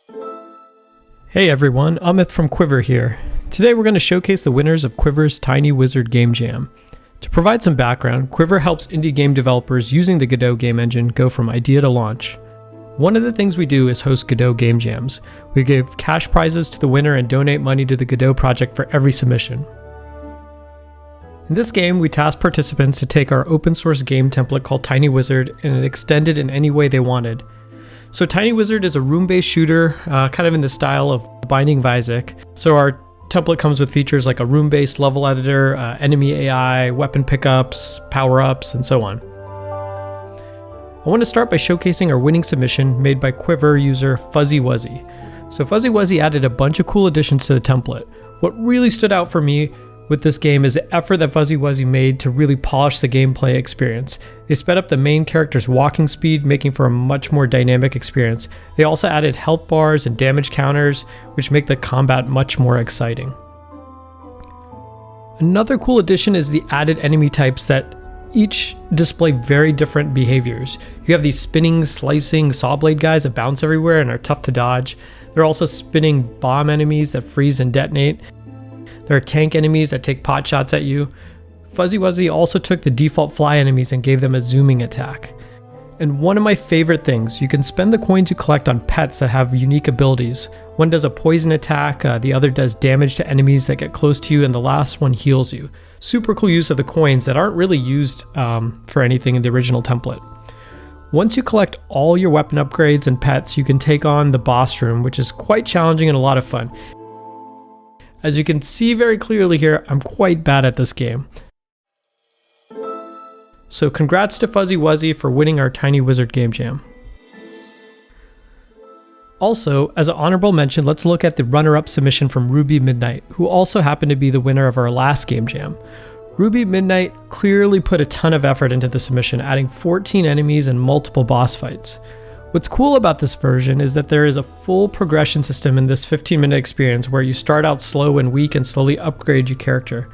Hey everyone, Amit from Quiver here. Today we're going to showcase the winners of Quiver's Tiny Wizard Game Jam. To provide some background, Quiver helps indie game developers using the Godot game engine go from idea to launch. One of the things we do is host Godot game jams. We give cash prizes to the winner and donate money to the Godot project for every submission. In this game, we task participants to take our open source game template called Tiny Wizard and extend it in any way they wanted. So Tiny Wizard is a room-based shooter, kind of in the style of Binding of Isaac. So our template comes with features like a room-based level editor, enemy AI, weapon pickups, power-ups, and so on. I want to start by showcasing our winning submission made by Quiver user Fuzzy Wuzzy. So Fuzzy Wuzzy added a bunch of cool additions to the template. What really stood out for me with this game is the effort that Fuzzy Wuzzy made to really polish the gameplay experience. They sped up the main character's walking speed, making for a much more dynamic experience. They also added health bars and damage counters, which make the combat much more exciting. Another cool addition is the added enemy types that each display very different behaviors. You have these spinning, slicing saw blade guys that bounce everywhere and are tough to dodge. There are also spinning bomb enemies that freeze and detonate. There are tank enemies that take pot shots at you. Fuzzy Wuzzy also took the default fly enemies and gave them a zooming attack. And one of my favorite things, you can spend the coins you collect on pets that have unique abilities. One does a poison attack, the other does damage to enemies that get close to you, and the last one heals you. Super cool use of the coins that aren't really used for anything in the original template. Once you collect all your weapon upgrades and pets, you can take on the boss room, which is quite challenging and a lot of fun. As you can see very clearly here, I'm quite bad at this game. So congrats to Fuzzy Wuzzy for winning our Tiny Wizard Game Jam. Also, as an honorable mention, let's look at the runner-up submission from Ruby Midnight, who also happened to be the winner of our last Game Jam. Ruby Midnight clearly put a ton of effort into the submission, adding 14 enemies and multiple boss fights. What's cool about this version is that there is a full progression system in this 15-minute experience where you start out slow and weak and slowly upgrade your character.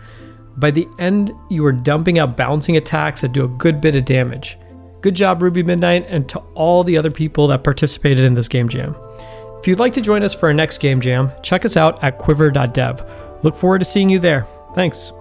By the end, you are dumping out bouncing attacks that do a good bit of damage. Good job, Ruby Midnight, and to all the other people that participated in this game jam. If you'd like to join us for our next game jam, check us out at quiver.dev. Look forward to seeing you there. Thanks.